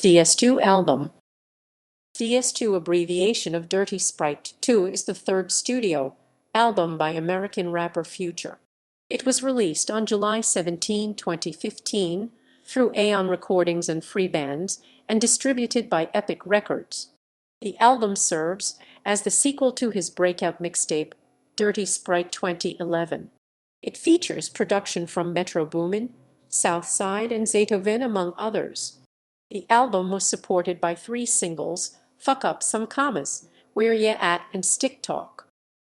DS2 album. DS2 abbreviation of Dirty Sprite 2 is the third studio album by American rapper Future. It was released on July 17, 2015 through A1 Recordings and Freebandz and distributed by Epic Records. The album serves as the sequel to his breakout mixtape, Dirty Sprite 2011. It features production from Metro Boomin, Southside, and Zaytoven, among others. The album was supported by 3 singles, Fuck Up Some Commas, Where Ya At, and Stick Talk.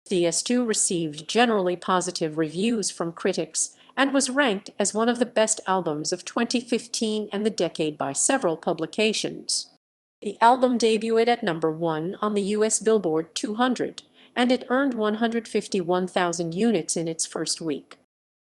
DS2 received generally positive reviews from critics and was ranked as one of the best albums of 2015 and the decade by several publications. The album debuted at number 1 on the US Billboard 200, and it earned 151,000 units in its first week.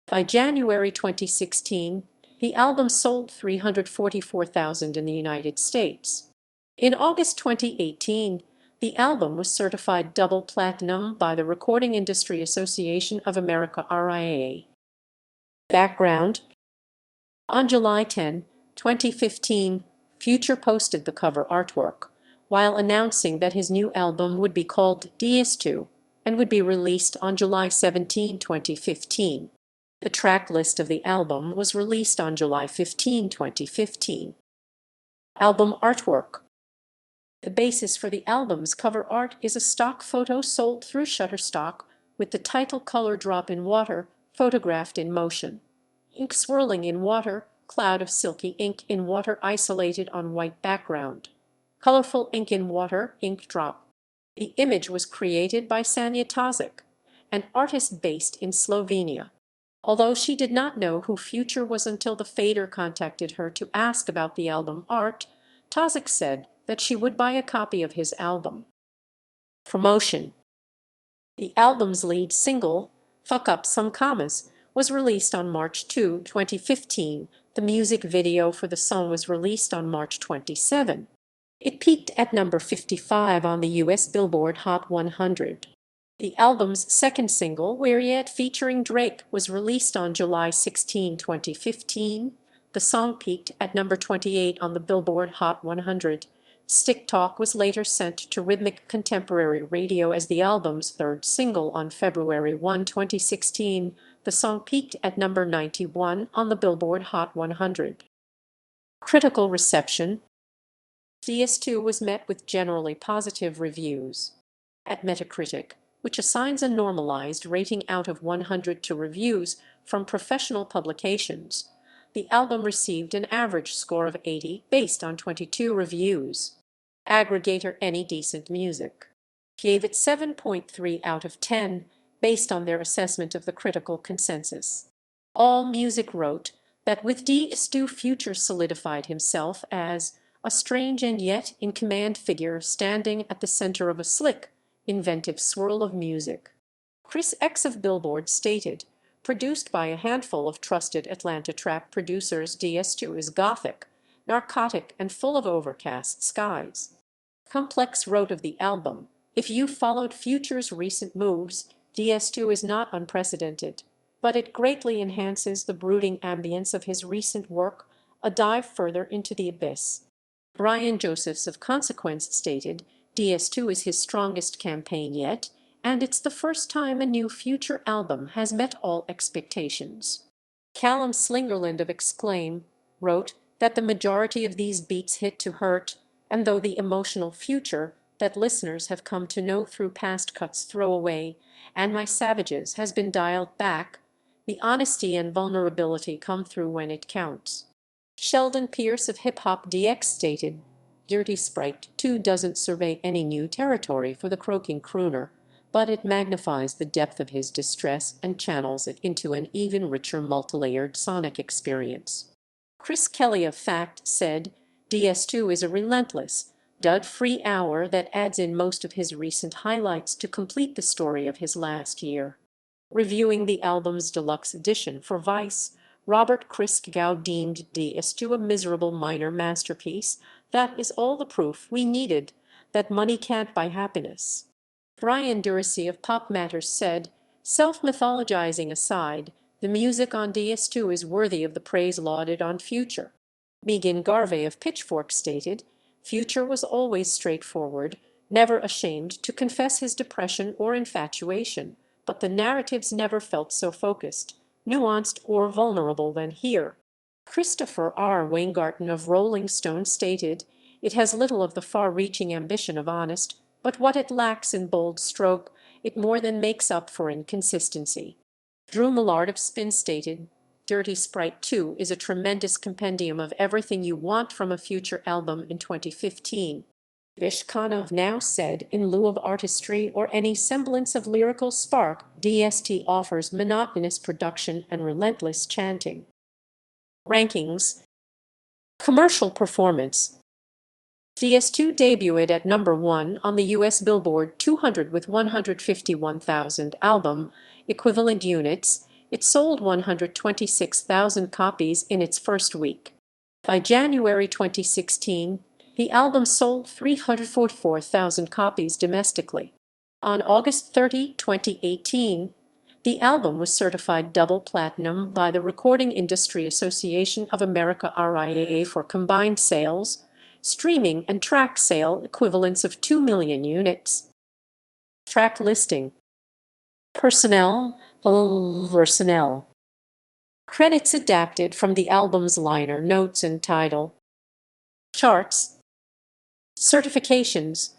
By January 2016, the album sold 344,000 in the United States. In August 2018, the album was certified double platinum by the Recording Industry Association of America (RIAA). Background: on July 10, 2015, Future posted the cover artwork, while announcing that his new album would be called DS2 and would be released on July 17, 2015. The track list of the album was released on July 15, 2015. Album artwork. The basis for the album's cover art is a stock photo sold through Shutterstock with the title "Color Drop in Water" photographed in motion. Ink swirling in water, cloud of silky ink in water isolated on white background. Colorful ink in water, ink drop. The image was created by Sanja Tozic, an artist based in Slovenia. Although she did not know who Future was until the fader contacted her to ask about the album art, Tozic said that she would buy a copy of his album. Promotion. The album's lead single, Fuck Up Some Commas, was released on March 2, 2015. The music video for the song was released on March 27. It peaked at number 55 on the US Billboard Hot 100. The album's second single, Where Ya At, featuring Drake, was released on July 16, 2015. The song peaked at number 28 on the Billboard Hot 100. Stick Talk was later sent to Rhythmic Contemporary Radio as the album's third single on February 1, 2016. The song peaked at number 91 on the Billboard Hot 100. Critical reception. DS2 was met with generally positive reviews. At Metacritic, which assigns a normalized rating out of 100 to reviews from professional publications, the album received an average score of 80 based on 22 reviews. Aggregator Any Decent Music gave it 7.3 out of 10 based on their assessment of the critical consensus. All Music wrote that with DS2, Future solidified himself as a strange and yet in-command figure standing at the center of a slick, inventive swirl of music. Chris X of Billboard stated, produced by a handful of trusted Atlanta trap producers, DS2 is gothic, narcotic, and full of overcast skies. Complex wrote of the album, if you followed Future's recent moves, DS2 is not unprecedented, but it greatly enhances the brooding ambience of his recent work, a dive further into the abyss. Brian Josephs of Consequence stated, DS2 is his strongest campaign yet, and it's the first time a new Future album has met all expectations. Callum Slingerland of Exclaim wrote that the majority of these beats hit to hurt, and though the emotional Future that listeners have come to know through past cuts Throwaway and My Savages has been dialed back, the honesty and vulnerability come through when it counts. Sheldon Pierce of Hip Hop DX stated, Dirty Sprite 2 doesn't survey any new territory for the croaking crooner, but it magnifies the depth of his distress and channels it into an even richer multilayered sonic experience. Chris Kelly of Fact said, DS2 is a relentless, dud-free hour that adds in most of his recent highlights to complete the story of his last year. Reviewing the album's deluxe edition for Vice, Robert Christgau deemed DS2 a miserable minor masterpiece. That is all the proof we needed that money can't buy happiness. Brian Dursey of Pop Matters said, self-mythologizing aside, the music on DS2 is worthy of the praise lauded on Future. Megan Garvey of Pitchfork stated, "Future was always straightforward, never ashamed to confess his depression or infatuation, but the narratives never felt so focused, nuanced, or vulnerable than here." Christopher R. Weingarten of Rolling Stone stated, "It has little of the far-reaching ambition of Honest, but what it lacks in bold stroke, it more than makes up for in consistency." Drew Millard of Spin stated, "Dirty Sprite 2 is a tremendous compendium of everything you want from a Future album in 2015. Vishkhanov now said, in lieu of artistry or any semblance of lyrical spark, DST offers monotonous production and relentless chanting." Rankings. Commercial performance. DS2 debuted at #1 on the US Billboard 200 with 151,000 album equivalent units. It sold 126,000 copies in its first week. By January 2016, the album sold 344,000 copies domestically. On August 30, 2018, the album was certified double platinum by the Recording Industry Association of America (RIAA) for combined sales, streaming, and track sale equivalents of 2 million units. Track listing. Personnel. Credits adapted from the album's liner notes and title. Charts. Certifications.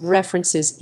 References.